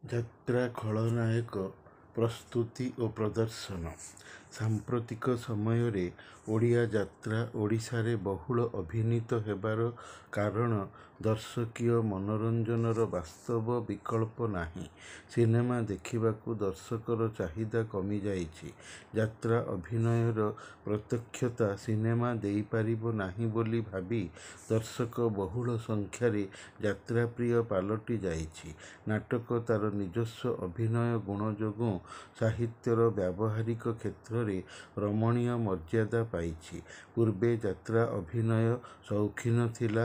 ଯାତ୍ରା ଖଳନାୟକ ପ୍ରସ୍ତୁତି ଓ ପ୍ରଦର୍ଶନ। ସାମ୍ପ୍ରତିକ ସମୟରେ ଓଡ଼ିଆ ଯାତ୍ରା ଓଡ଼ିଶାରେ ବହୁଳ ଅଭିନୀତ ହେବାର କାରଣ ଦର୍ଶକୀୟ ମନୋରଞ୍ଜନର ବାସ୍ତବ ବିକଳ୍ପ ନାହିଁ। ସିନେମା ଦେଖିବାକୁ ଦର୍ଶକର ଚାହିଦା କମିଯାଇଛି। ଯାତ୍ରା ଅଭିନୟର ପ୍ରତ୍ୟକ୍ଷତା ସିନେମା ଦେଇପାରିବ ନାହିଁ ବୋଲି ଭାବି ଦର୍ଶକ ବହୁଳ ସଂଖ୍ୟାରେ ଯାତ୍ରାପ୍ରିୟ ପାଲଟି ଯାଇଛି। ନାଟକ ତା'ର ନିଜସ୍ୱ ଅଭିନୟ ଗୁଣ ଯୋଗୁଁ ସାହିତ୍ୟର ବ୍ୟାବହାରିକ କ୍ଷେତ୍ରରେ ରମଣୀୟ ମର୍ଯ୍ୟାଦା ପାଇଛି। ପୂର୍ବେ ଯାତ୍ରା ଅଭିନୟ ସୌଖିନ ଥିଲା,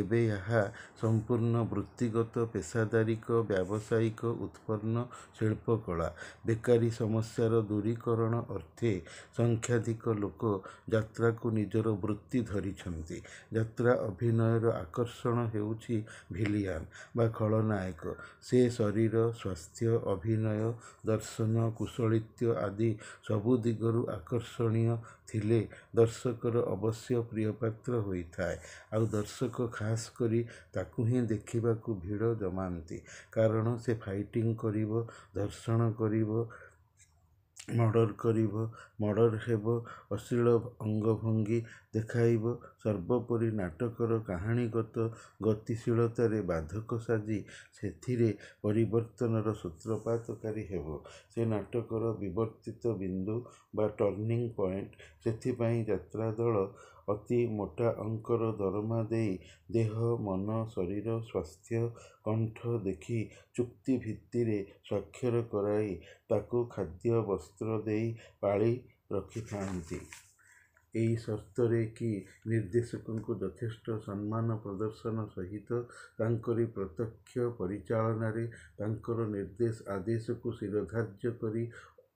ଏବେ ଏହା ସମ୍ପୂର୍ଣ୍ଣ ବୃତ୍ତିଗତ ପେଶାଦାରିକ ବ୍ୟାବସାୟିକ ଉତ୍ପନ୍ନ ଶିଳ୍ପକଳା। ବେକାରୀ ସମସ୍ୟାର ଦୂରୀକରଣ ଅର୍ଥେ ସଂଖ୍ୟାଧିକ ଲୋକ ଯାତ୍ରାକୁ ନିଜର ବୃତ୍ତି ଧରିଛନ୍ତି। ଯାତ୍ରା ଅଭିନୟର ଆକର୍ଷଣ ହେଉଛି ଭିଲିଆନ୍ ବା ଖଳନାୟକ। ସେ ଶରୀର, ସ୍ୱାସ୍ଥ୍ୟ, ଅଭିନୟ, ଦର୍ଶନ, କୁଶଳୀତ୍ୱ ଆଦି ସବୁ ଦିଗରୁ ଆକର୍ଷଣୀୟ ଥିଲେ ଦର୍ଶକର ଅବଶ୍ୟ ପ୍ରିୟପାତ୍ର ହୋଇଥାଏ। ଆଉ ଦର୍ଶକ ଖାସ୍ କରି ତାକୁ ହିଁ ଦେଖିବାକୁ ଭିଡ଼ ଜମାନ୍ତି। କାରଣ ସେ ଫାଇଟିଂ କରିବ, ଧର୍ଷଣ କରିବ, ମର୍ଡ଼ର କରିବ, ମର୍ଡ଼ର ହେବ, ଅଶ୍ଳୀଳ ଅଙ୍ଗଭଙ୍ଗୀ ଦେଖାଇବ, ସର୍ବୋପରି ନାଟକର କାହାଣୀଗତ ଗତିଶୀଳତାରେ ବାଧକ ସାଜି ସେଥିରେ ପରିବର୍ତ୍ତନର ସୂତ୍ରପାତକାରୀ ହେବ। ସେ ନାଟକର ବିବର୍ତ୍ତିତ ବିନ୍ଦୁ ବା ଟର୍ଣ୍ଣିଂ ପଏଣ୍ଟ। ସେଥିପାଇଁ ଯାତ୍ରା ଦଳ ଅତି ମୋଟା ଅଙ୍କର ଦରମା ଦେଇ ଦେହ, ମନ, ଶରୀର, ସ୍ୱାସ୍ଥ୍ୟ, କଣ୍ଠ ଦେଖି ଚୁକ୍ତି ଭିତ୍ତିରେ ସ୍ୱାକ୍ଷର କରାଇ ତାକୁ ଖାଦ୍ୟ ବସ୍ତ୍ର ଦେଇ ପାଳି ରଖିଥାନ୍ତି। ଏହି ସର୍ତ୍ତରେ କି ନିର୍ଦ୍ଦେଶକଙ୍କୁ ଯଥେଷ୍ଟ ସମ୍ମାନ ପ୍ରଦର୍ଶନ ସହିତ ତାଙ୍କରି ପ୍ରତ୍ୟକ୍ଷ ପରିଚାଳନାରେ ତାଙ୍କର ନିର୍ଦ୍ଦେଶ ଆଦେଶକୁ ଶିରଧାର୍ଯ୍ୟ କରି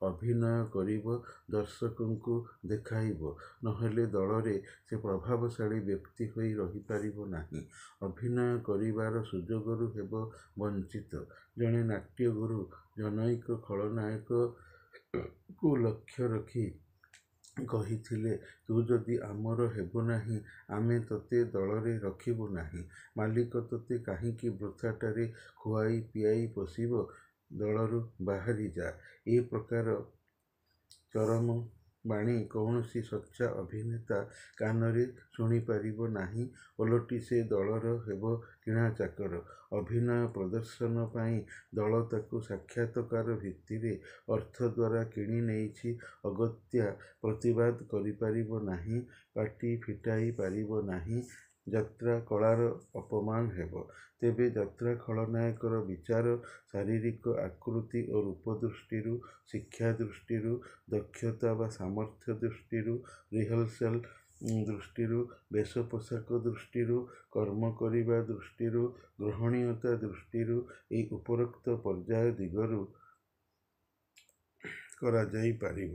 ଅଭିନୟ କରିବ, ଦର୍ଶକଙ୍କୁ ଦେଖାଇବ। ନହେଲେ ଦଳରେ ସେ ପ୍ରଭାବଶାଳୀ ବ୍ୟକ୍ତି ହୋଇ ରହିପାରିବ ନାହିଁ। ଅଭିନୟ କରିବାର ସୁଯୋଗରୁ ହେବ ବଞ୍ଚିତ। ଜଣେ ନାଟ୍ୟଗୁରୁ ଜନୈକ ଖଳନାୟକକୁ ଲକ୍ଷ୍ୟ ରଖି କହିଥିଲେ, ତୁ ଯଦି ଆମର ହେବୁ ନାହିଁ, ଆମେ ତୋତେ ଦଳରେ ରଖିବୁ ନାହିଁ। ମାଲିକ ତୋତେ କାହିଁକି ବୃଥାଟାରେ ଖୁଆଇ ପିଆଇ ପୋଷିବ? ଦଳରୁ ବାହାରି ଯା। ଏ ପ୍ରକାର ଚରମ ବାଣୀ କୌଣସି ସଚ୍ଚା ଅଭିନେତା କାନରେ ଶୁଣିପାରିବ ନାହିଁ। ଓଲଟି ସେ ଦଳର ହେବ କିଣା ଚାକର। ଅଭିନୟ ପ୍ରଦର୍ଶନ ପାଇଁ ଦଳ ତାକୁ ସାକ୍ଷାତକାର ଭିତ୍ତିରେ ଅର୍ଥ ଦ୍ୱାରା କିଣି ନେଇଛି। ଅଗତ୍ୟା ପ୍ରତିବାଦ କରିପାରିବ ନାହିଁ, ପାଟି ଫିଟାଇ ପାରିବ ନାହିଁ। ଯାତ୍ରା କଳାର ଅପମାନ ହେବ। ତେବେ ଯାତ୍ରା ଖଳନାୟକର ବିଚାର ଶାରୀରିକ ଆକୃତି ଓ ରୂପ ଦୃଷ୍ଟିରୁ, ଶିକ୍ଷା ଦୃଷ୍ଟିରୁ, ଦକ୍ଷତା ବା ସାମର୍ଥ୍ୟ ଦୃଷ୍ଟିରୁ, ରିହର୍ସାଲ ଦୃଷ୍ଟିରୁ, ବେଶ ପୋଷାକ ଦୃଷ୍ଟିରୁ, କର୍ମ କରିବା ଦୃଷ୍ଟିରୁ, ଗ୍ରହଣୀୟତା ଦୃଷ୍ଟିରୁ ଏହି ଉପରୋକ୍ତ ପର୍ଯ୍ୟାୟ ଦିଗରୁ କରାଯାଇପାରିବ।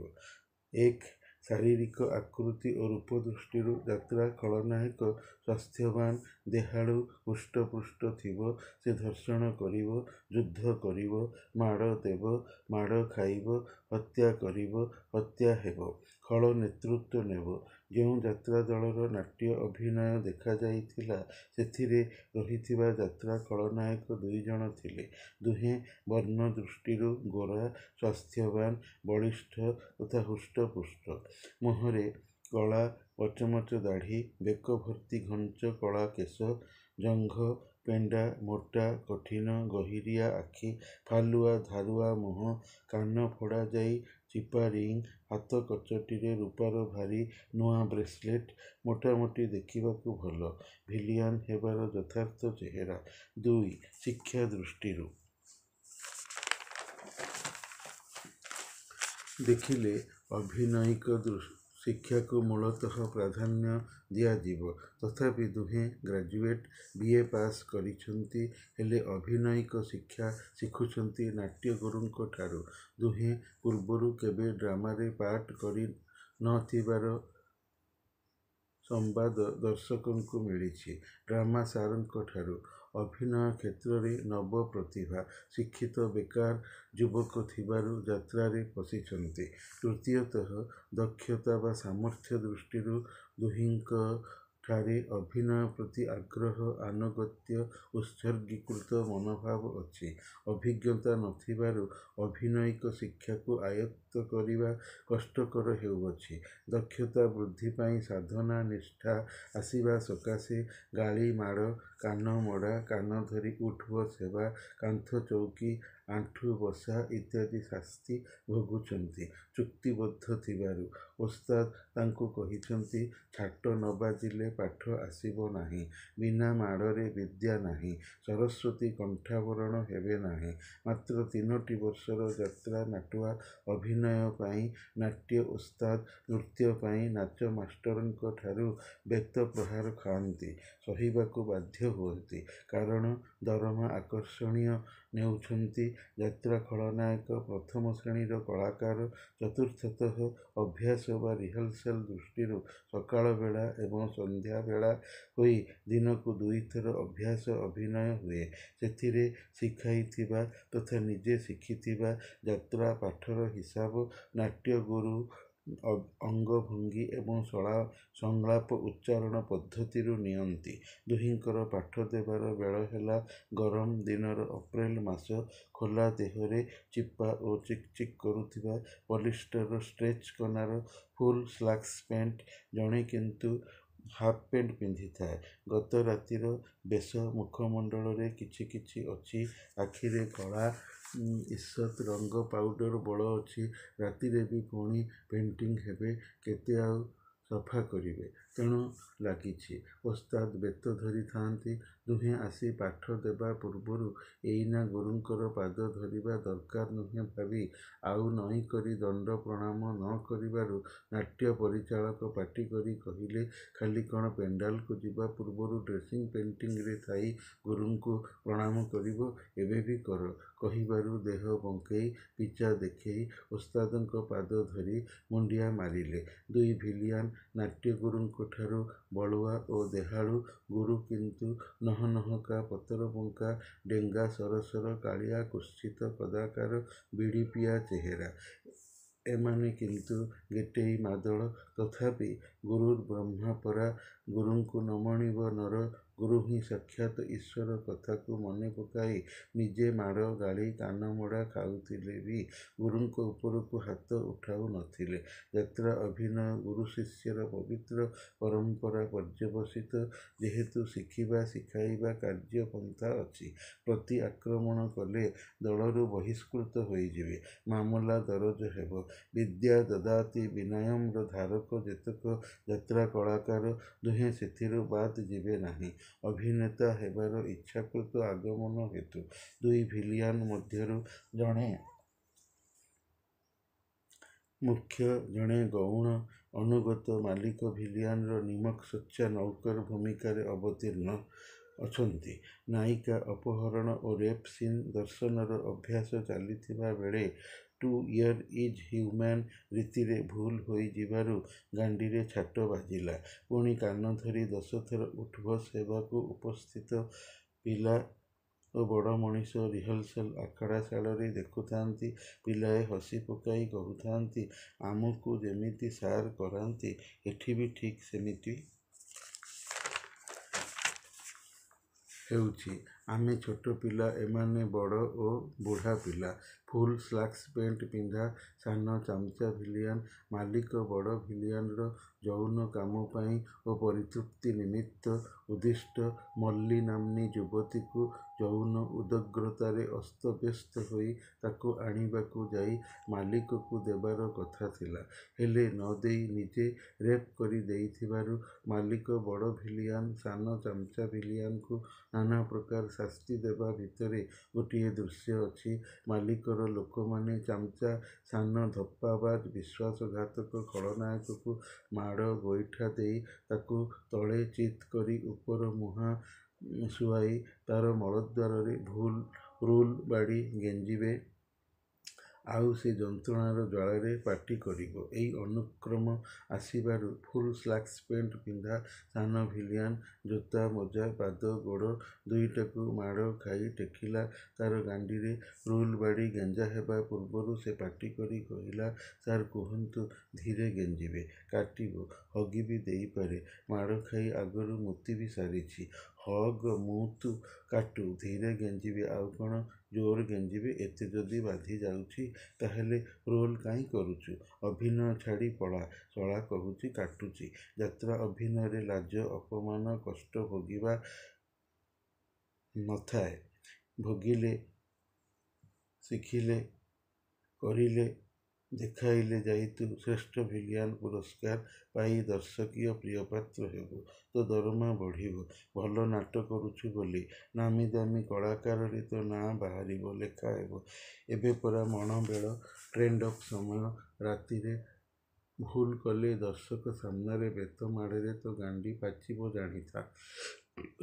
1. ଶାରୀରିକ ଆକୃତି ଓ ରୂପ ଦୃଷ୍ଟିରୁ ଯାତ୍ରା ଖଳନାୟକ ସ୍ୱାସ୍ଥ୍ୟବାନ, ଦେହାଳୁ, ହୃଷ୍ଟପୁଷ୍ଟ ଥିବ। ସେ ଧର୍ଷଣ କରିବ, ଯୁଦ୍ଧ କରିବ, ମାଡ଼ ଦେବ, ମାଡ଼ ଖାଇବ, ହତ୍ୟା କରିବ, ହତ୍ୟା ହେବ। ଖଳ ନେତୃତ୍ୱ ନେବ। ଯେଉଁ ଯାତ୍ରା ଦଳର ନାଟ୍ୟ ଅଭିନୟ ଦେଖାଯାଇଥିଲା, ସେଥିରେ ରହିଥିବା ଯାତ୍ରା ଖଳନାୟକ ଦୁଇଜଣ ଥିଲେ। ଦୁହେଁ ବର୍ଣ୍ଣ ଦୃଷ୍ଟିରୁ ଗୋରା, ସ୍ୱାସ୍ଥ୍ୟବାନ, ବଳିଷ୍ଠ ତଥା ହୃଷ୍ଟପୁଷ୍ଟ। ମୁହଁରେ କଳା ପଚମଚ ଦାଢ଼ି, ବେକ ଭର୍ତ୍ତି ଘଞ୍ଚ କଳା କେଶ, ଜଙ୍ଘ ପେଣ୍ଡା, ମୋଟା, କଠିନ, ଗହିରିଆ ଆଖି, ଫାଲୁଆ ଧାରୁଆ ମୁହଁ, କାନ ଫୋଡ଼ାଯାଇ ଚିପା ରିଙ୍ଗ, ହାତ କଚଟିରେ ରୂପାର ଭାରି ନୂଆ ବ୍ରେସଲେଟ୍। ମୋଟାମୋଟି ଦେଖିବାକୁ ଭଲ। ଭିଲିଆନ୍ ହେବାର ଯଥାର୍ଥ ଚେହେରା। 2. ଶିକ୍ଷା ଦୃଷ୍ଟିରୁ ଦେଖିଲେ ଅଭିନୟିକ ଶିକ୍ଷାକୁ ମୂଳତଃ ପ୍ରାଧାନ୍ୟ ଦିଆଯିବ। ତଥାପି ଦୁହେଁ ଗ୍ରାଜୁଏଟ୍, ବି.ଏ. ପାସ୍ କରିଛନ୍ତି। ହେଲେ ଅଭିନୟିକ ଶିକ୍ଷା ଶିଖୁଛନ୍ତି ନାଟ୍ୟଗୁରୁଙ୍କ ଠାରୁ। ଦୁହେଁ ପୂର୍ବରୁ କେବେ ଡ୍ରାମାରେ ପାର୍ଟ କରି ନ ଥିବାର ସମ୍ବାଦ ଦର୍ଶକଙ୍କୁ ମିଳିଛି ଡ୍ରାମା ସାର୍ଙ୍କ ଠାରୁ। ଅଭିନୟ କ୍ଷେତ୍ରରେ ନବ ପ୍ରତିଭା, ଶିକ୍ଷିତ ବେକାର ଯୁବକ ଥିବାରୁ ଯାତ୍ରାରେ ପଶିଛନ୍ତି। ତୃତୀୟତଃ ଦକ୍ଷତା ବା ସାମର୍ଥ୍ୟ ଦୃଷ୍ଟିରୁ ଦୁହିଁଙ୍କ ଠାରେ ଅଭିନୟ ପ୍ରତି ଆଗ୍ରହ, ଆନୁଗତ୍ୟ, ଉତ୍ସର୍ଗୀକୃତ ମନୋଭାବ ଅଛି। ଅଭିଜ୍ଞତା ନଥିବାରୁ ଅଭିନୟିକ ଶିକ୍ଷାକୁ ଆୟତ୍ତ କରିବା କଷ୍ଟକର ହେଉଅଛି। ଦକ୍ଷତା ବୃଦ୍ଧି ପାଇଁ ସାଧନା, ନିଷ୍ଠା ଆସିବା ସକାଶେ ଗାଳି, ମାଡ଼, କାନ ମଡ଼ା, କାନ ଧରି ଉଠ୍ ବସ୍ ହେବା, କାନ୍ଥ ଚୌକି, ଆଣ୍ଠୁ ବସା ଇତ୍ୟାଦି ଶାସ୍ତି ଭୋଗୁଛନ୍ତି ଚୁକ୍ତିବଦ୍ଧ ଥିବାରୁ। ଓସ୍ତାଦ ତାଙ୍କୁ କହିଛନ୍ତି, ଛାଟ ନ ବାଜିଲେ ପାଠ ଆସିବ ନାହିଁ। ବିନା ମାଡ଼ରେ ବିଦ୍ୟା ନାହିଁ। ସରସ୍ୱତୀ କଣ୍ଠାବରଣ ହେବେ ନାହିଁ। ମାତ୍ର 3ଟି ବର୍ଷର ଯାତ୍ରା ନାଟୁଆ ଅଭିନୟ ପାଇଁ ନାଟ୍ୟ ଓସ୍ତାଦ, ନୃତ୍ୟ ପାଇଁ ନାଚ ମାଷ୍ଟରଙ୍କ ଠାରୁ ବେତ ପ୍ରହାର ଖାଆନ୍ତି, ସହିବାକୁ ବାଧ୍ୟ ହୁଅନ୍ତି। କାରଣ ଦରମା ଆକର୍ଷଣୀୟ ନେଉଛନ୍ତି। ଯାତ୍ରା ଖଳନାୟକ ପ୍ରଥମ ଶ୍ରେଣୀର କଳାକାର। ଚତୁର୍ଥତଃ ଅଭ୍ୟାସ ବା ରିହର୍ସାଲ ଦୃଷ୍ଟିରୁ ସକାଳ ବେଳା ଏବଂ ସନ୍ଧ୍ୟା ବେଳା ହୋଇ ଦିନକୁ 2 ଥର ଅଭ୍ୟାସ ଅଭିନୟ ହୁଏ। ସେଥିରେ ଶିଖାଇଥିବା ତଥା ନିଜେ ଶିଖିଥିବା ଯାତ୍ରା ପାଠର ହିସାବ ନାଟ୍ୟଗୁରୁ ଅଙ୍ଗଭଙ୍ଗୀ ଏବଂ ସଂଳାପ ଉଚ୍ଚାରଣ ପଦ୍ଧତିରୁ ନିଅନ୍ତି। ଦୁହିଁଙ୍କର ପାଠ ଦେବାର ବେଳ ହେଲା ଗରମ ଦିନର ଅପ୍ରେଲ ମାସ। ଖୋଲା ଦେହରେ ଚିପା ଓ ଚିକ୍ ଚିକ୍ କରୁଥିବା ପଲିଷ୍ଟରର ଷ୍ଟ୍ରେଚ୍ କନାର ଫୁଲ୍ ସ୍ଲାକ୍ସ ପେଣ୍ଟ। ଜଣେ କିନ୍ତୁ ହାଫ୍ ପେଣ୍ଟ ପିନ୍ଧିଥାଏ। ଗତ ରାତିର ବେଶ ମୁଖମଣ୍ଡଳରେ କିଛି କିଛି ଅଛି। ଆଖିରେ କଳା ଇଷତ୍ ରଙ୍ଗ ପାଉଡ଼ର ବୋଳ ଅଛି। ରାତିରେ ବି ପୁଣି ପେଣ୍ଟିଂ ହେବେ। କେତେ ଆଉ ସଫା କରିବେ? ତେଣୁ ଲାଗିଛି। ଓସ୍ତାଦ ବେତ ଧରିଥାନ୍ତି। ଦୁହେଁ ଆସି ପାଠ ଦେବା ପୂର୍ବରୁ ଏଇନା ଗୁରୁଙ୍କର ପାଦ ଧରିବା ଦରକାର ନୁହେଁ ଭାବି ଆଉ ନଇଁକରି ଦଣ୍ଡ ପ୍ରଣାମ ନ କରିବାରୁ ନାଟ୍ୟ ପରିଚାଳକ ପାଟି କରି କହିଲେ, ଖାଲି କ'ଣ ପେଣ୍ଡାଲକୁ ଯିବା ପୂର୍ବରୁ ଡ୍ରେସିଂ ପେଣ୍ଟିଂରେ ଥାଇ ଗୁରୁଙ୍କୁ ପ୍ରଣାମ କରିବ? ଏବେ ବି କର। କହିବାରୁ ଦେହ ବଙ୍କେଇ ପିଚା ଦେଖେଇ ଓସ୍ତାଦଙ୍କ ପାଦ ଧରି ମୁଣ୍ଡିଆ ମାରିଲେ। 2 ଭିଲିଆନ୍ ନାଟ୍ୟଗୁରୁଙ୍କଠାରୁ ବଳୁଆ ଓ ଦେହାଳୁ। ଗୁରୁ କିନ୍ତୁ ନହନହକା, ପତରବଙ୍କା, ଡେଙ୍ଗା ସରସର, କାଳିଆ କୁତ୍ସିତ କଦାକାର, ବିଡ଼ିପିଆ ଚେହେରା। ଏମାନେ କିନ୍ତୁ ଗେଟେଇ ମାଦଳ। ତଥାପି ଗୁରୁର୍ବ୍ରହ୍ମା ପରା। ଗୁରୁଙ୍କୁ ନ ମଣିବ ନର। ଗୁରୁ ହିଁ ସାକ୍ଷାତ୍ ଈଶ୍ୱର କଥାକୁ ମନେ ପକାଇ ନିଜେ ମାଡ଼, ଗାଳି, କାନମଡ଼ା ଖାଉଥିଲେ ବି ଗୁରୁଙ୍କ ଉପରକୁ ହାତ ଉଠାଉ ନ ଥିଲେ। ଯାତ୍ରା ଅଭିନୟ ଗୁରୁ ଶିଷ୍ୟର ପବିତ୍ର ପରମ୍ପରା ପର୍ଯ୍ୟବସିତ। ଯେହେତୁ ଶିଖିବା ଶିଖାଇବା କାର୍ଯ୍ୟପନ୍ଥା ଅଛି। ପ୍ରତି ଆକ୍ରମଣ କଲେ ଦଳରୁ ବହିଷ୍କୃତ ହୋଇଯିବେ। ମାମଲା ଦରଜ ହେବ। ବିଦ୍ୟା ଦଦାତି ବିନୟମ୍ର ଧାରକ ଯେତକ ଯାତ୍ରା କଳାକାର, ଦୁହେଁ ସେଥିରୁ ବାଦ୍ ଯିବେ ନାହିଁ। ଅଭିନେତା ହେବାର ଇଚ୍ଛାକୃତ ଆଗମନ ହେତୁ 2 ଭିଲିଆନ୍ ମଧ୍ୟରୁ ଜଣେ ମୁଖ୍ୟ, ଜଣେ ଗୌଣ। ଅନୁଗତ ମାଲିକ ଭିଲିଆନ୍ର ନିମକ ସଚ୍ଚା ନୌକର ଭୂମିକାରେ ଅବତୀର୍ଣ୍ଣ ଅଛନ୍ତି। ନାୟିକା ଅପହରଣ ଓ ରେପ୍ ସିନ୍ ଦର୍ଶନର ଅଭ୍ୟାସ ଚାଲିଥିବା ବେଳେ 'ଟୁ ଇୟର୍ ଇଜ୍ ହ୍ୟୁମାନ୍' ରୀତିରେ ଭୁଲ୍ ହୋଇଯିବାରୁ ଗାଣ୍ଡିରେ ଛାଟ ବାଜିଲା। ପୁଣି କାନ ଧରି 10 ଥର ଉଠ୍ ବସ୍ ହେବାକୁ ଉପସ୍ଥିତ ପିଲା ଓ ବଡ଼ ମଣିଷ ରିହର୍ସାଲ ଆଖଡ଼ାଶାଳରେ ଦେଖୁଥାନ୍ତି। ପିଲାଏ ହସି ପକାଇ କହୁଥାନ୍ତି, ଆମକୁ ଯେମିତି ସାର୍ କରାନ୍ତି, ଏଠି ବି ଠିକ୍ ସେମିତି ହେଉଛି। ଆମେ ଛୋଟ ପିଲା, ଏମାନେ ବଡ଼ ଓ ବୁଢ଼ା ପିଲା। ଫୁଲ୍ ସ୍ଲାକ୍ସ ପେଣ୍ଟ ପିନ୍ଧା ସାନ ଚାମଚା ଭିଲିଆନ୍। ମାଲିକ ବଡ଼ ଭିଲିଆନ୍ର ଯୌନ କାମ ପାଇଁ ଓ ପରିତୃପ୍ତି ନିମିତ୍ତ ଉଦ୍ଦିଷ୍ଟ ମଲ୍ଲୀ ନାମ୍ନୀ ଯୁବତୀକୁ ଯୌନ ଉଦଗ୍ରତାରେ ଅସ୍ତବ୍ୟସ୍ତ ହୋଇ ତାକୁ ଆଣିବାକୁ ଯାଇ ମାଲିକକୁ ଦେବାର କଥା ଥିଲା। ହେଲେ ନ ଦେଇ ନିଜେ ରେପ୍ କରି ଦେଇଥିବାରୁ ମାଲିକ ବଡ଼ ଭିଲିଆନ୍ ସାନ ଚାମଚା ଭିଲିଆନ୍କୁ ନାନା ପ୍ରକାର ଶାସ୍ତି ଦେବା ଭିତରେ ଗୋଟିଏ ଦୃଶ୍ୟ ଅଛି। ମାଲିକର ଲୋକମାନେ ଚାମଚା ସାନ ଧପ୍ପାବାଜ ବିଶ୍ୱାସଘାତକ ଖଳନାୟକକୁ ମାଡ଼ ଗୋଇଠା ଦେଇ ତାକୁ ତଳେ ଚିତ୍ କରି ଉପର ମୁହାଁ ଶୁଆଇ ତାର ମଳଦ୍ୱାରରେ ରୁଲ୍ ବାଡ଼ି ଗେଞ୍ଜିବେ। ଆଉ ସେ ଯନ୍ତ୍ରଣାର ଜ୍ୱାଳାରେ ପାଟି କରିବ। ଏଇ ଅନୁକ୍ରମ ଆସିବାରୁ ଫୁଲ୍ ସ୍ଲାକ୍ସ ପେଣ୍ଟ ପିନ୍ଧା ସାନ ଭିଲିଆନ୍ ଜୋତା ମୋଜା ପାଦ ଗୋଡ଼ ଦୁଇଟାକୁ ମାଡ଼ ଖାଇ ଟେକିଲା ତାର ଗାଣ୍ଡିରେ। ରୁଲ୍ ବାଡ଼ି ଗେଞ୍ଜା ହେବା ପୂର୍ବରୁ ସେ ପାଟି କରି କହିଲା, ସାର୍ କୁହନ୍ତୁ, ଧୀରେ ଗେଞ୍ଜିବେ, କାଟିବ, ହଗି ବି ଦେଇପାରେ, ମାଡ଼ ଖାଇ ଆଗରୁ ମୁତି ବି ସାରିଛି। ହଗ୍ ମୁତୁ କାଟୁ, ଧୀରେ ଗେଞ୍ଜିବେ ଆଉ କ'ଣ ଜୋର ଗେଞ୍ଜିବେ? ଏତେ ଯଦି ବାଧି ଯାଉଛି ତାହେଲେ ରୋଲ୍ କାହିଁ କରୁଛୁ? ଅଭିନୟ ଛାଡ଼ି ପଳା। ଶଳା କହୁଛି କାଟୁଛି। ଯାତ୍ରା ଅଭିନୟରେ ଲାଜ ଅପମାନ କଷ୍ଟ ଭୋଗିବା ନଥାଏ। ଭୋଗିଲେ, ଶିଖିଲେ, କରିଲେ, ଦେଖାଇଲେ ଯାଇ ତୁ ଶ୍ରେଷ୍ଠ ଭିଲିଆନ୍ ପୁରସ୍କାର ପାଇ ଦର୍ଶକୀୟ ପ୍ରିୟପାତ୍ର ହେବୁ। ତୋ ଦରମା ବଢ଼ିବ। ଭଲ ନାଟ କରୁଛୁ ବୋଲି ନାମୀ ଦାମୀ କଳାକାରରେ ତୋ ନାଁ ବାହାରିବ, ଲେଖା ହେବ। ଏବେ ପରା ମଣବେଳ, ଟ୍ରେଣ୍ଡ ଅଫ୍ ସମୟ। ରାତିରେ ଭୁଲ୍ କଲେ ଦର୍ଶକ ସାମ୍ନାରେ ବେତ ମାଡ଼ରେ ତୋ ଗାଣ୍ଡି ପାଚିବ, ଜାଣିଥା।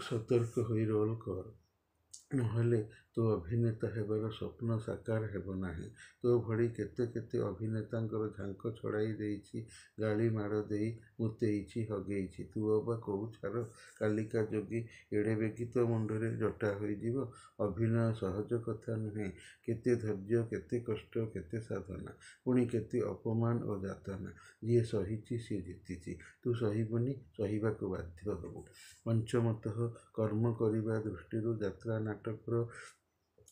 ସତର୍କ ହୋଇ ରୋଲ୍ କର। ନହେଲେ ତୋ ଅଭିନେତା ହେବାର ସ୍ୱପ୍ନ ସାକାର ହେବ ନାହିଁ। ତୋ ଭଳି କେତେ କେତେ ଅଭିନେତାଙ୍କର ଝାଙ୍କ ଛଡ଼ାଇ ଦେଇଛି, ଗାଳି ମାଡ଼ ଦେଇ ମୁତେଇଛି, ହଗେଇଛି। ତୁ ଅବା କୋଉ ଛାର? କାଲିକା ଯୋଗୀ ଏଡ଼େ ବେଗି ତୋ ମୁଣ୍ଡରେ ଜଟା ହୋଇଯିବ? ଅଭିନୟ ସହଜ କଥା ନୁହେଁ। କେତେ ଧୈର୍ଯ୍ୟ, କେତେ କଷ୍ଟ, କେତେ ସାଧନା, ପୁଣି କେତେ ଅପମାନ ଓ ଯାତନା। ଯିଏ ସହିଛି ସିଏ ଜିତିଛି। ତୁ ସହିବୁନି, ସହିବାକୁ ବାଧ୍ୟ ହେବୁ। ପଞ୍ଚମତଃ, କର୍ମ କରିବା ଦୃଷ୍ଟିରୁ ଯାତ୍ରା ନାଟକର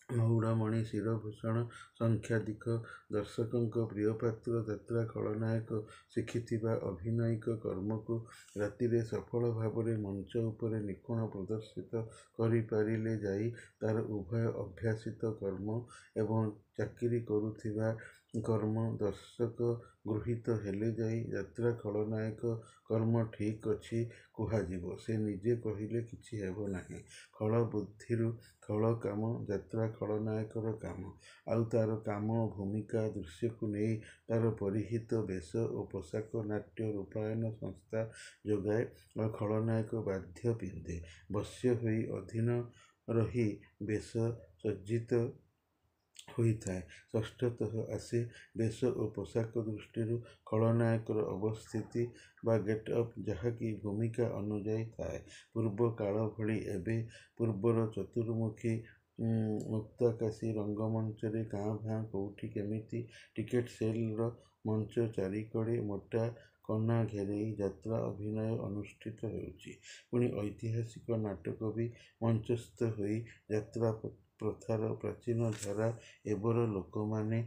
ମଉଡ଼ମଣି ଶିରଭୂଷଣ ସଂଖ୍ୟାଧିକ। ଦର୍ଶକଙ୍କ ପ୍ରିୟପାତ୍ର ଯାତ୍ରା ଖଳନାୟକ ଶିଖିଥିବା ଅଭିନୟିକ କର୍ମକୁ ରାତିରେ ସଫଳ ଭାବରେ ମଞ୍ଚ ଉପରେ ନିପୁଣ ପ୍ରଦର୍ଶିତ କରିପାରିଲେ ଯାଇ ତାର ଉଭୟ ଅଭ୍ୟାସିତ କର୍ମ ଏବଂ ଚାକିରି କରୁଥିବା କର୍ମ ଦର୍ଶକ ଗୃହୀତ ହେଲେ ଯାଇ ଯାତ୍ରା ଖଳନାୟକ କର୍ମ ଠିକ୍ ଅଛି କୁହାଯିବ। ସେ ନିଜେ କହିଲେ କିଛି ହେବ ନାହିଁ। ଖଳ ବୁଦ୍ଧିରୁ ଖଳ କାମ ଯାତ୍ରା ଖଳନାୟକର କାମ। ଆଉ ତାର କାମ ଭୂମିକା ଦୃଶ୍ୟକୁ ନେଇ ତାର ପରିହିତ ବେଶ ଓ ପୋଷାକ ନାଟ୍ୟ ରୂପାୟନ ସଂସ୍ଥା ଯୋଗାଏ ଆଉ ଖଳନାୟକ ବାଧ୍ୟ ପିନ୍ଧେ। ବଶ୍ୟ ହୋଇ ଅଧୀନ ରହି ବେଶ ସଜ୍ଜିତ ହୋଇଥାଏ। ଷଷ୍ଠତଃ ଆସେ ବେଶ ଓ ପୋଷାକ ଦୃଷ୍ଟିରୁ ଖଳନାୟକର ଅବସ୍ଥିତି ବା ଗେଟ୍ଅପ୍, ଯାହାକି ଭୂମିକା ଅନୁଯାୟୀ ଥାଏ। ପୂର୍ବ କାଳ ଭଳି ଏବେ ପୂର୍ବର ଚତୁର୍ମୁଖୀ ମୁକ୍ତାକାଶୀ ରଙ୍ଗମଞ୍ଚରେ କାଁ ଭାଁ କୋଉଠି କେମିତି ଟିକେଟ୍ ସେଲ୍ର ମଞ୍ଚ ଚାରିକଡ଼େ ମୋଟା କନା ଘେରେଇ ଯାତ୍ରା ଅଭିନୟ ଅନୁଷ୍ଠିତ ହେଉଛି। ପୁଣି ଐତିହାସିକ ନାଟକ ବି ମଞ୍ଚସ୍ଥ ହୋଇ ଯାତ୍ରା ପ୍ରଥାର ପ୍ରାଚୀନ ଧାରା ଏବର ଲୋକମାନେ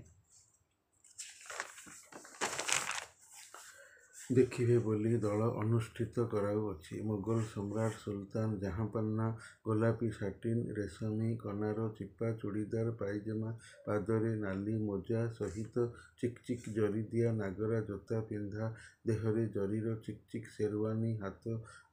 ଦେଖିବେ ବୋଲି ଦଳ ଅନୁଷ୍ଠିତ କରାଉଅଛି। ମୋଗଲ ସମ୍ରାଟ ସୁଲତାନ ଜାହାଁପନା ଗୋଲାପୀ ସାଟିନ୍ ରେଶମୀ କନାର ଚିପା ଚୁଡ଼ିଦାର ପାଇଜାମା, ପାଦରେ ନାଲି ମୋଜା ସହିତ ଚିକ୍ ଚିକ୍ ଜରିଦିଆ ନାଗରା ଜୋତା ପିନ୍ଧା, ଦେହରେ ଜରିର ଚିକ୍ ଚିକ୍ ସେରୱାନୀ, ହାତ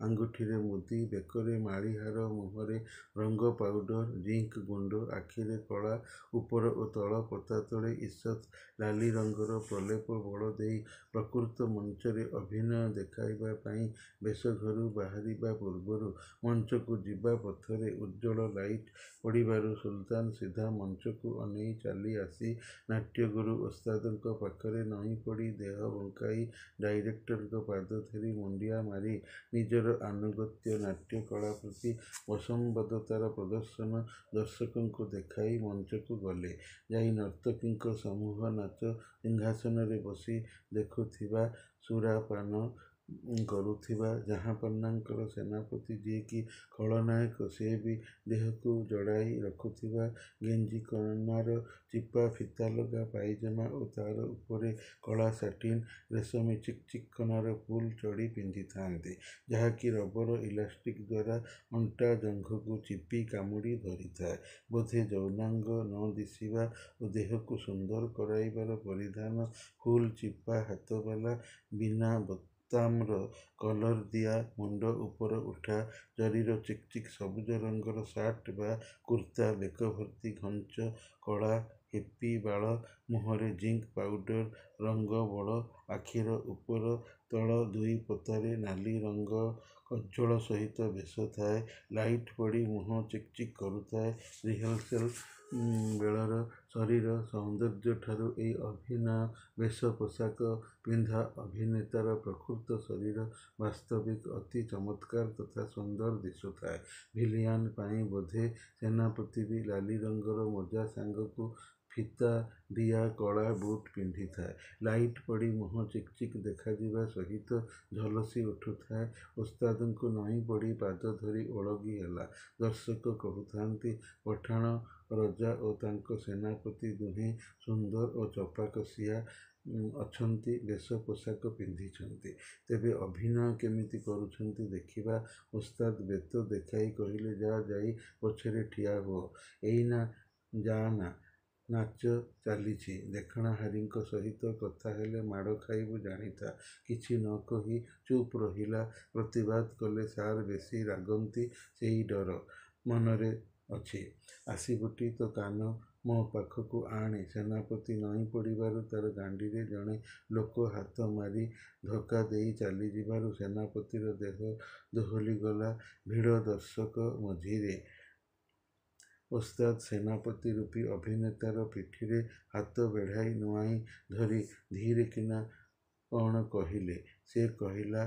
ଆଙ୍ଗୁଠିରେ ମୁଦି, ବେକରେ ମାଳିହାର, ମୁହଁରେ ରଙ୍ଗ ପାଉଡର, ଜିଙ୍କ୍ ଗୁଣ୍ଡ, ଆଖିରେ କଳା, ଉପର ଓ ତଳ ପତା ତଳେ ଇଷତ୍ ଲାଲି ରଙ୍ଗର ପ୍ରଲେପ ବଳ ଦେଇ ପ୍ରକୃତ ମଞ୍ଚରେ ଅଭିନୟ ଦେଖାଇବା ପାଇଁ ବେଶଘରୁ ବାହାରିବା ପୂର୍ବରୁ ମଞ୍ଚକୁ ଯିବା ପଥରେ ଉଜ୍ଜ୍ୱଳ ଲାଇଟ୍ ପଡ଼ିବାରୁ ସୁଲତାନ ସିଧା ମଞ୍ଚକୁ ଅନେଇ ଚାଲି ଆସି ନାଟ୍ୟଗୁରୁ ଓସ୍ତାଦଙ୍କ ପାଖରେ ନଇଁ ପଡ଼ି ଦେହ ବଙ୍କାଇ ଡାଇରେକ୍ଟରଙ୍କ ପାଦ ଧରି ମୁଣ୍ଡିଆ ମାରି ନିଜର ଆନୁଗତ୍ୟ ନାଟ୍ୟକଳା ପ୍ରତି ବଶଂବଦତାର ପ୍ରଦର୍ଶନ ଦର୍ଶକଙ୍କୁ ଦେଖାଇ ମଞ୍ଚକୁ ଗଲେ ଯାଇ ନର୍ତ୍ତକୀଙ୍କ ସମୂହ ନାଚ ସିଂହାସନରେ ବସି ଦେଖୁଥିବା, ସୁରାପାନ କରୁଥିବା ଜାହାଁପନାଙ୍କର ସେନାପତି ଯିଏକି ଖଳନାୟକ, ସେ ବି ଦେହକୁ ଜଡ଼ାଇ ରଖୁଥିବା ଗେଞ୍ଜି କନାର ଚିପା ଫିତାଲଗା ପାଇଜାମା ଓ ତାର ଉପରେ କଳା ସାଟିନ୍ ରେଶମୀ ଚିକ୍ ଚିକ୍ କନାର ଫୁଲ୍ ଚଡ଼ି ପିନ୍ଧିଥାନ୍ତେ, ଯାହାକି ରବର ଇଲାଷ୍ଟିକ୍ ଦ୍ୱାରା ଅଣ୍ଟା ଜଙ୍ଘକୁ ଚିପି କାମୁଡ଼ି ଧରିଥାଏ। ବୋଧେ ଯୌନାଙ୍ଗ ନ ଦିଶିବା ଓ ଦେହକୁ ସୁନ୍ଦର କରାଇବାର ପରିଧାନ ଫୁଲ୍ ଚିପା ହାତବାଲା ବିନା ବୋତାମର କଲର୍ ଦିଆ ମୁଣ୍ଡ ଉପର ଉଠା ଜରିର ଚିକ୍ ଚିକ୍ ସବୁଜ ରଙ୍ଗର ସାର୍ଟ ବା କୁର୍ତ୍ତା, ବେକ ଭର୍ତ୍ତି ଘଞ୍ଚ କଳା ହେପି ବାଳ, ମୁହଁରେ ଜିଙ୍କ୍ ପାଉଡର ରଙ୍ଗ ବୋଳ, ଆଖିର ଉପର ତଳ ଦୁଇ ପତାରେ ନାଲି ରଙ୍ଗ କଜ୍ଜଳ ସହିତ ବେଶ ଥାଏ। ଲାଇଟ୍ ପଡ଼ି ମୁହଁ ଚିକ୍ ଚିକ୍ କରୁଥାଏ। ରିହର୍ସାଲ ବେଳର ଶରୀର ସୌନ୍ଦର୍ଯ୍ୟଠାରୁ ଏହି ଅଭିନୟ ବେଶ ପୋଷାକ ପିନ୍ଧା ଅଭିନେତାର ପ୍ରକୃତ ଶରୀର ବାସ୍ତବିକ ଅତି ଚମତ୍କାର ତଥା ସୁନ୍ଦର ଦିଶୁଥାଏ। ଭିଲିଆନ ପାଇଁ ବୋଧେ ସେନାପତି ବି ଲାଲି ରଙ୍ଗର ମୋଜା ସାଙ୍ଗକୁ ଫିତା ଦିଆ କଳା ବୁଟ ପିନ୍ଧିଥାଏ। ଲାଇଟ୍ ପଡ଼ି ମୁହଁ ଚିକ୍ ଚିକ୍ ଦେଖାଯିବା ସହିତ ଝଲସି ଉଠୁଥାଏ। ଓସ୍ତାଦଙ୍କୁ ନଇଁ ପଡ଼ି ପାଦ ଧରି ଓଳଗି ହେଲା। ଦର୍ଶକ କହୁଥାନ୍ତି, ପଠାଣ ରଜା ଓ ତାଙ୍କ ସେନାପତି ଦୁହେଁ ସୁନ୍ଦର ଓ ଚପାକସିଆ ଅଛନ୍ତି, ବେଶ ପୋଷାକ ପିନ୍ଧିଛନ୍ତି। ତେବେ ଅଭିନୟ କେମିତି କରୁଛନ୍ତି ଦେଖିବା। ଓସ୍ତାଦ ବେତ ଦେଖାଇ କହିଲେ, ଯା ଯାଇ ପଛରେ ଠିଆ ହୁଅ। ଏଇନା ଯାଆନା, ନାଚ ଚାଲିଛି। ଦେଖଣାହାରୀଙ୍କ ସହିତ କଥା ହେଲେ ମାଡ଼ ଖାଇବୁ ଜାଣିଥା। କିଛି ନ କହି ଚୁପ୍ ରହିଲା। ପ୍ରତିବାଦ କଲେ, ସାର୍ ବେଶି ରାଗନ୍ତି, ସେଇ ଡର ମନରେ ଅଛି। ଆସିବୁଟି ତ କାନ ମୋ ପାଖକୁ ଆଣେ। ସେନାପତି ନଇଁ ପଡ଼ିବାରୁ ତାର ଗାଣ୍ଡିରେ ଜଣେ ଲୋକ ହାତ ମାରି ଧକ୍କା ଦେଇ ଚାଲିଯିବାରୁ ସେନାପତିର ଦେହ ଦୋହଲିଗଲା ଭିଡ଼ ଦର୍ଶକ ମଝିରେ। ଓସ୍ତାଦ ସେନାପତି ରୂପୀ ଅଭିନେତାର ପିଠିରେ ହାତ ବେଢ଼ାଇ ନୁଆଇଁ ଧରି ଧୀରେ କିନା କ'ଣ କହିଲେ। ସେ କହିଲା,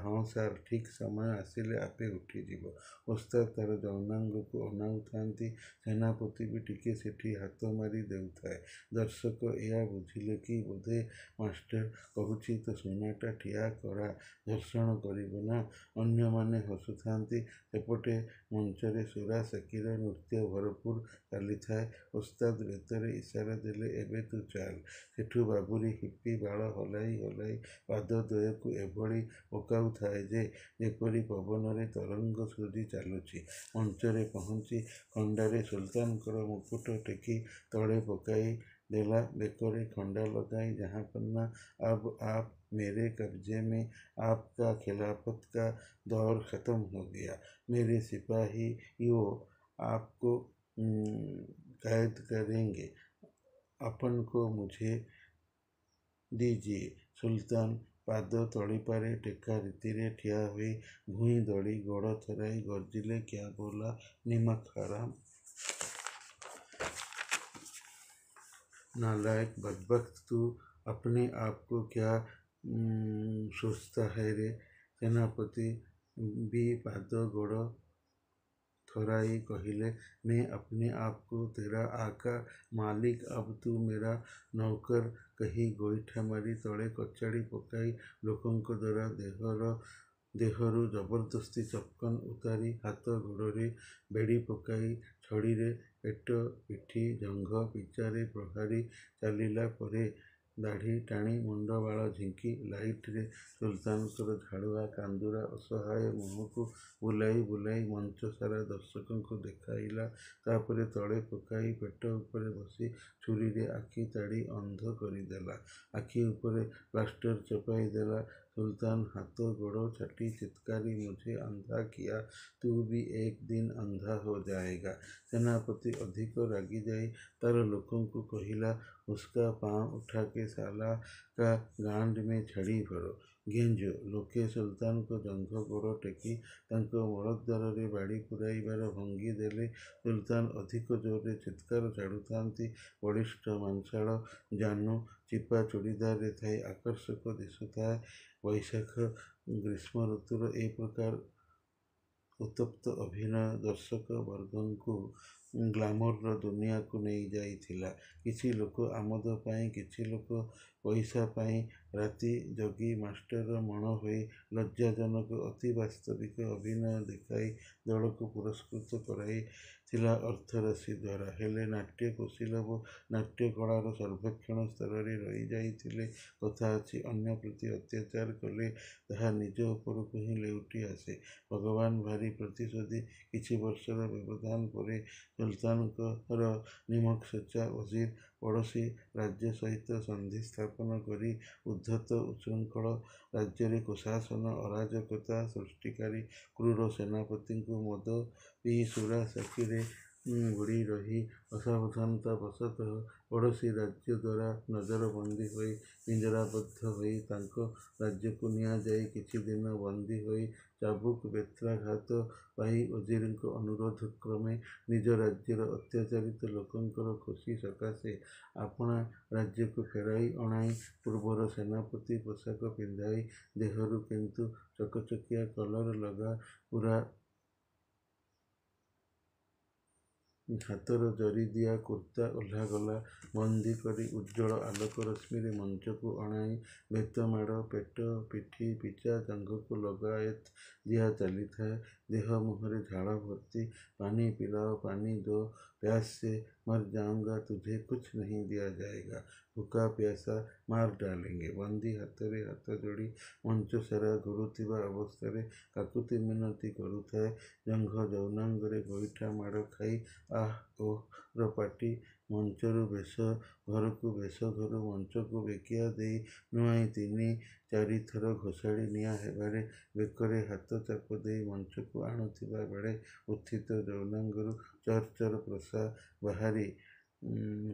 ହଁ ସାର୍, ଠିକ୍ ସମୟ ଆସିଲେ ଆପେ ଉଠିଯିବ। ଓସ୍ତାଦ ତାର ଯୌନାଙ୍ଗକୁ ଅନାଉଥାନ୍ତି। ସେନାପତି ବି ଟିକେ ସେଠି ହାତ ମାରି ଦେଉଥାଏ। ଦର୍ଶକ ଏହା ବୁଝିଲେ କି ବୋଧେ ମାଷ୍ଟ୍ରେ କହୁଛି ତ ସୁନାଟା ଠିଆ କରା, ଧର୍ଷଣ କରିବ ନା। ଅନ୍ୟମାନେ ହସୁଥାନ୍ତି। ସେପଟେ ମଞ୍ଚରେ ସୁରା ସାକିର ନୃତ୍ୟ ଭରପୁର ଚାଲିଥାଏ। ଓସ୍ତାଦ ବେତରେ ଇସାରା ଦେଲେ, ଏବେ ତୁ ଚାଲ। ସେଠୁ ବାବୁରି ହିପି ବାଳ ହଲାଇ ହଲାଇ ପାଦ ଦ୍ୱୟକୁ ଏଭଳି ପକାଉଥାଏ ଯେ ଯେପରି ପବନରେ ତରଙ୍ଗ ସୃଜି ଚାଲୁଛି। ମଞ୍ଚରେ ପହଞ୍ଚି ଖଣ୍ଡାରେ ସୁଲତାନଙ୍କର ମୁକୁଟ ଟେକି ତଳେ ପକାଇ ଦେଲା। ବେକରେ ଖଣ୍ଡା ଲଗାଇ, ଜାହାଁପନା अब आप मेरे कब्जे में, आपका खिलाफत का दौर खत्म हो गया। मेरे सिपाहियों आपको कैद करेंगे, अपन को मुझे दीजिए। ସୁଲତାନ ପାଦ ତଳିପାରେ ଟେକା ରୀତିରେ ଠିଆ ହୋଇ ଭୂଇଁ ଦଳି ଗୋଡ଼ ଥରାଇ ଗର୍ଜିଲେ, କ୍ୟା ବୋଲା ନିମକ ହରାମ। नालायक बदबख्त, तू अपने आप को क्या सोचता है रे। सेनापति भी पाद गोड़ थराई कहले, मैं अपने आप को तेरा आका, मालिक, अब तू मेरा नौकर कही गोइठା ମାରି ତଳେ କଚାଡ଼ି ପକାଇ ଲୋକଙ୍କ ଦ୍ୱାରା ଦେହରୁ ଜବରଦସ୍ତି ଚପକନ ଉତାରି ହାତ ଗୋଡ଼ରେ ବେଢ଼ି ପକାଇ ଛଡ଼ିରେ ପେଟ, ପିଠି, ଜଙ୍ଘ ପିଚାରେ ପ୍ରହାରୀ ଚାଲିଲା ପରେ ଦାଢ଼ି ଟାଣି ମୁଣ୍ଡ ବାଳ ଝିଙ୍କି ଲାଇଟ୍ରେ ସୁଲତାନଙ୍କର ଝାଳୁଆ କାନ୍ଦୁରା ଅସହାୟ ମୁହଁକୁ ବୁଲାଇ ବୁଲାଇ ମଞ୍ଚ ସାରା ଦର୍ଶକଙ୍କୁ ଦେଖାଇଲା। ତାପରେ ତଳେ ପକାଇ ପେଟ ଉପରେ ବସି ଛୁରୀରେ ଆଖି ତାଡ଼ି ଅନ୍ଧ କରିଦେଲା। ଆଖି ଉପରେ ପ୍ଲାଷ୍ଟର ଚପାଇ ଦେଲା। ସୁଲତାନ ହାତ ଗୋଡ଼ ଛାଟି ଚିତ୍କାରି, मुझे अंधा किया, तू भी एक दिन अंधा हो जाएगा। ସେନାପତି ଅଧିକ ରାଗିଯାଇ ତାର ଲୋକଙ୍କୁ କହିଲା, उसका पाँव उठाके साला का गांड में छड़ी भरो। ଗେଞ୍ଜ। ଲୋକେ ସୁଲତାନଙ୍କ ଜଙ୍ଘ ଗୋଡ଼ ଟେକି ତାଙ୍କ ମଳଦ୍ୱାରରେ ବାଡ଼ି ପୁରାଇବାର ଭଙ୍ଗୀ ଦେଲେ। ସୁଲତାନ ଅଧିକ ଜୋରରେ ଚିତ୍କାର ଛାଡ଼ୁଥାନ୍ତି। ବଳିଷ୍ଠ ମାଂସାଳ ଜାନୁ ଚିପା ଚୁଡ଼ିଦାରରେ ଥାଇ ଆକର୍ଷକ ଦିଶୁଥାଏ। ବୈଶାଖ ଗ୍ରୀଷ୍ମ ଋତୁର ଏ ପ୍ରକାର ଉତ୍ତପ୍ତ ଅଭିନୟ ଦର୍ଶକ ବର୍ଗଙ୍କୁ ଗ୍ଲାମରର ଦୁନିଆକୁ ନେଇଯାଇଥିଲା। କିଛି ଲୋକ ଆମୋଦ ପାଇଁ, କିଛି ଲୋକ ପଇସା ପାଇଁ ରାତି ଜଗି ମାଷ୍ଟର ମଣ ହୋଇ ଲଜ୍ଜାଜନକ ଅତି ବାସ୍ତବିକ ଅଭିନୟ ଦେଖାଇ ଦଳକୁ ପୁରସ୍କୃତ କରାଇଥିଲା ଅର୍ଥରାଶି ଦ୍ୱାରା। ହେଲେ ନାଟ୍ୟ କୁଶୀଲବ ନାଟ୍ୟକଳାର ସର୍ବେକ୍ଷଣ ସ୍ତରରେ ରହିଯାଇଥିଲେ କଥା ଅଛି, ଅନ୍ୟ ପ୍ରତି ଅତ୍ୟାଚାର କଲେ ତାହା ନିଜ ଉପରକୁ ହିଁ ଲେଉଟି ଆସେ। ଭଗବାନ ଭାରି ପ୍ରତିଶୋଧୀ। କିଛି ବର୍ଷର ବ୍ୟବଧାନ ପରେ ସୁଲତାନଙ୍କର ନିମକସଚ୍ଚା ଓଜିର ପଡ଼ୋଶୀ ରାଜ୍ୟ ସହିତ ସନ୍ଧି ସ୍ଥାପନ କରି ଉଦ୍ଧତ ଉଚ୍ଛୃଙ୍ଖଳ ରାଜ୍ୟରେ କୁଶାସନ ଅରାଜକତା ସୃଷ୍ଟିକାରୀ କ୍ରୂର ସେନାପତିଙ୍କୁ ମଦ ପିଇ ସୁରା ସାକିରେ ବୁଡ଼ି ରହି ଅସାବଧାନତା ବଶତଃ ପଡ଼ୋଶୀ ରାଜ୍ୟ ଦ୍ୱାରା ନଜରବନ୍ଦୀ ହୋଇ ପିଞ୍ଜରାବଦ୍ଧ ହୋଇ ତାଙ୍କ ରାଜ୍ୟକୁ ନିଆଯାଇ କିଛି ଦିନ ବନ୍ଦୀ ହୋଇ ଚାବୁକ ବେତ୍ରାଘାତ ପାଇ ଓଜିରଙ୍କ ଅନୁରୋଧ କ୍ରମେ ନିଜ ରାଜ୍ୟର ଅତ୍ୟାଚାରିତ ଲୋକଙ୍କର ଖୁସି ସକାଶେ ଆପଣା ରାଜ୍ୟକୁ ଫେରାଇ ଅଣାଇ ପୂର୍ବର ସେନାପତି ପୋଷାକ ପିନ୍ଧାଇ ଦେହରୁ କିନ୍ତୁ ଚକଚକିଆ କଲର ଲଗା ପୂରା ହାତର ଜରିଦିଆ କୁର୍ତ୍ତା ଓହ୍ଲାଗଲା। ବନ୍ଦୀ କରି ଉଜ୍ଜ୍ୱଳ ଆଲୋକ ରଶ୍ମିରେ ମଞ୍ଚକୁ ଅଣାଇ ବେତମାଡ଼ ପେଟ ପିଠି ପିଚା ଜଙ୍ଘକୁ ଲଗାୟତ ଦିଆ ଚାଲିଥାଏ। ଦେହ ମୁହଁରେ ଝାଳ ଭର୍ତ୍ତି। ପାନି ପିଲାଓ ପାନି ଦୋ ପ୍ୟାସ ସେ ମର ଯାଉଁଗା ତୁଝେ କୁଛ नहीं दिया जाएगा ଭୁକା ପ୍ୟାସା ମାର ଡାଲେंगे। ବନ୍ଦୀ ହାତରେ ହାତ ଯୋଡ଼ି ମଞ୍ଚ ସାରା ଘୂରୁଥିବା ଅବସ୍ଥାରେ କାକୁତି ମିନତି କରୁଥାଏ। ଜଙ୍ଘ ଯୌନାଙ୍ଗରେ ଗୋଇଠା ମାଡ଼ ଖାଇ ଆଃ ଓଃ ର ପାଟି ମଞ୍ଚରୁ ବେଶ ଘରକୁ ବେଶ ଘରୁ ମଞ୍ଚକୁ ବେକିଆ ଦେଇ ନୁଆଁଇ ତିନି ଚାରିଥର ଘୋଷାଡ଼ି ନିଆଁ ହେବାରେ ବେକରେ ହାତ ଚାପ ଦେଇ ମଞ୍ଚକୁ ଆଣୁଥିବା ବେଳେ ଉତ୍ଥିତ ଯୌନାଙ୍ଗରୁ ଚର ଚର ପ୍ରଶା ବାହାରି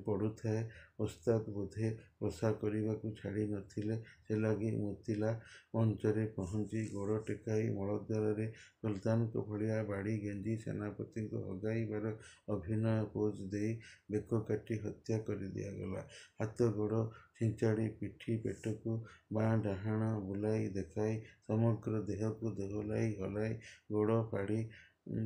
ପଡ଼ୁଥାଏ। ଓସ୍ତାଦ ବୋଧେ ପ୍ରଶା କରିବାକୁ ଛାଡ଼ି ନଥିଲେ, ସେ ଲାଗି ମୁତିଲା। ମଞ୍ଚରେ ପହଞ୍ଚି ଗୋଡ଼ ଟେକାଇ ମଳଦ୍ୱାରରେ ସୁଲତାନଙ୍କ ଭଳିଆ ବାଡ଼ି ଗେଞ୍ଜି ସେନାପତିଙ୍କୁ ହଗାଇବାର ଅଭିନୟ ପୋଜ୍ ଦେଇ ବେକ କାଟି ହତ୍ୟା କରି ଦିଆଗଲା। ହାତ ଗୋଡ଼ ଛିଞ୍ଚାଡ଼ି ପିଠି ପେଟକୁ ବାଁ ଡାହାଣ ବୁଲାଇ ଦେଖାଇ ସମଗ୍ର ଦେହକୁ ଦୋହଲାଇ ହଲାଇ ଗୋଡ଼ ଫାଡ଼ି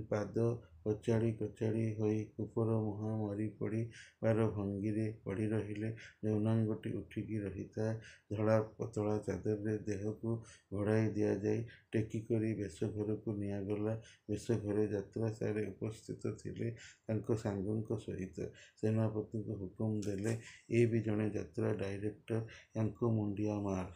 ପାଦ କଚାଡ଼ି କଚାଡ଼ି ହୋଇ କୁକୁର ମୁହାଁ ମରି ପଡ଼ିବାର ଭଙ୍ଗୀରେ ପଡ଼ି ରହିଲେ ଯୌନାଙ୍ଗଟି ଉଠିକି ରହିଥାଏ। ଧଳା ପତଳା ଚାଦରରେ ଦେହକୁ ଘୋଡ଼ାଇ ଦିଆଯାଇ ଟେକି କରି ବେଶଘରକୁ ନିଆଗଲା। ବେଶଘରେ ଯାତ୍ରା ସାରେ ଉପସ୍ଥିତ ଥିଲେ ତାଙ୍କ ସାଙ୍ଗଙ୍କ ସହିତ। ସେନାପତିଙ୍କୁ ହୁକୁମ ଦେଲେ, ଏ ବି ଜଣେ ଯାତ୍ରା ଡାଇରେକ୍ଟର, ୟାଙ୍କୁ ମୁଣ୍ଡିଆ ମାର।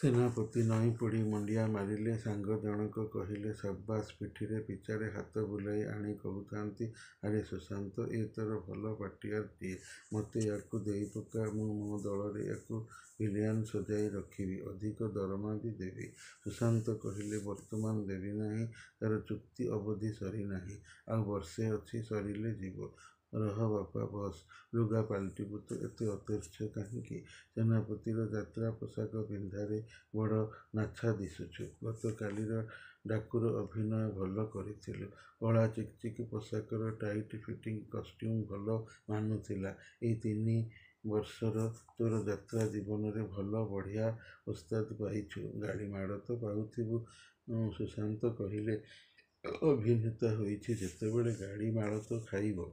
ସେନାପତି ନଇଁ ପଡ଼ି ମୁଣ୍ଡିଆ ମାରିଲେ। ସାଙ୍ଗ ଜଣକ କହିଲେ, ସାବାସ୍। ପିଠିରେ ପିଚାରେ ହାତ ବୁଲାଇ ଆଣି କହୁଥାନ୍ତି, ଆରେ ସୁଶାନ୍ତ, ଏ ତୋର ଭଲ ପାର୍ଟିଆରଟିଏ। ମୋତେ ୟାକୁ ଦେଇପକା, ମୁଁ ମୋ ଦଳରେ ୟାକୁ ଭିଲିଆନ ସଜାଇ ରଖିବି। ଅଧିକ ଦରମା ବି ଦେବି। ସୁଶାନ୍ତ କହିଲେ, ବର୍ତ୍ତମାନ ଦେବି ନାହିଁ, ତାର ଚୁକ୍ତି ଅବଧି ସରିନାହିଁ। ଆଉ ବର୍ଷେ ଅଛି, ସରିଲେ ଯିବ। ରହ ବାପା ବସ। ଲୁଗା ପାଲଟିବୁ ତ ଏତେ ଅତିର୍ଚ୍ଛ କାହିଁକି? ସେନାପତିର ଯାତ୍ରା ପୋଷାକ ପିନ୍ଧାରେ ବଡ଼ ନାଛା ଦିଶୁଛୁ। ଗତକାଲିର ଡାକୁର ଅଭିନୟ ଭଲ କରିଥିଲୁ। କଳା ଚିକ୍ ଚିକ୍ ପୋଷାକର ଟାଇଟ୍ ଫିଟିଂ କଷ୍ଟ୍ୟୁମ ଭଲ ମାନୁଥିଲା। ଏଇ 3 ବର୍ଷର ତୋର ଯାତ୍ରା ଜୀବନରେ ଭଲ ବଢ଼ିଆ ଓସ୍ତାଦ ପାଇଛୁ। ଗାଳି ମାଡ଼ ତ ପାଉଥିବୁ। ସୁଶାନ୍ତ କହିଲେ, ଅଭିନେତା ହୋଇଛି ଯେତେବେଳେ ଗାଳି ମାଡ଼ ତ ଖାଇବ,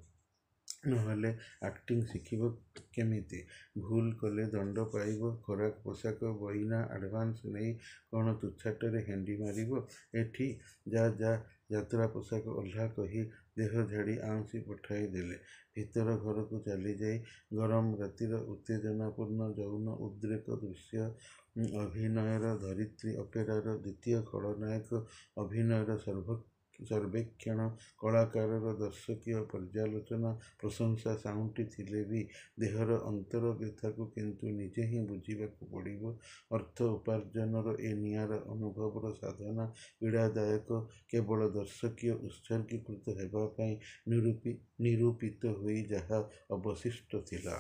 ନହେଲେ ଆକ୍ଟିଂ ଶିଖିବ କେମିତି? ଭୁଲ କଲେ ଦଣ୍ଡ ପାଇବ। ଖୋରାକ ପୋଷାକ ବଇନା ଆଡ଼ଭାନ୍ସ ନେଇ କ'ଣ ତୁଚ୍ଛାଟାରେ ହେଣ୍ଡି ମାରିବ ଏଠି? ଯା ଯା, ଯାତ୍ରା ପୋଷାକ ଓହ୍ଲା କହି ଦେହ ଝାଡ଼ି ଆଉଁସି ପଠାଇ ଦେଲେ। ଭିତର ଘରକୁ ଚାଲିଯାଇ ଗରମ ରାତିର ଉତ୍ତେଜନାପୂର୍ଣ୍ଣ ଯୌନ ଉଦ୍ରେକ ଦୃଶ୍ୟ, ଅଭିନୟର ଧରିତ୍ରୀ ଅପେରାର ଦ୍ୱିତୀୟ ଖଳନାୟକ ଅଭିନୟର ସର୍ବେକ୍ଷଣ, କଳାକାରର ଦର୍ଶକୀୟ ପର୍ଯ୍ୟାଲୋଚନା ପ୍ରଶଂସା ସାଉଁଟିଥିଲେ ବି ଦେହର ଅନ୍ତର ବ୍ୟଥାକୁ କିନ୍ତୁ ନିଜେ ହିଁ ବୁଝିବାକୁ ପଡ଼ିବ। ଅର୍ଥ ଉପାର୍ଜନର ଏ ନିଆରା ଅନୁଭବର ସାଧନା ପୀଡ଼ାଦାୟକ। କେବଳ ଦର୍ଶକୀୟ ଉତ୍ସର୍ଗୀକୃତ ହେବା ପାଇଁ ନିରୂପିତ ହୋଇ ଯାହା ଅବଶିଷ୍ଟ ଥିଲା।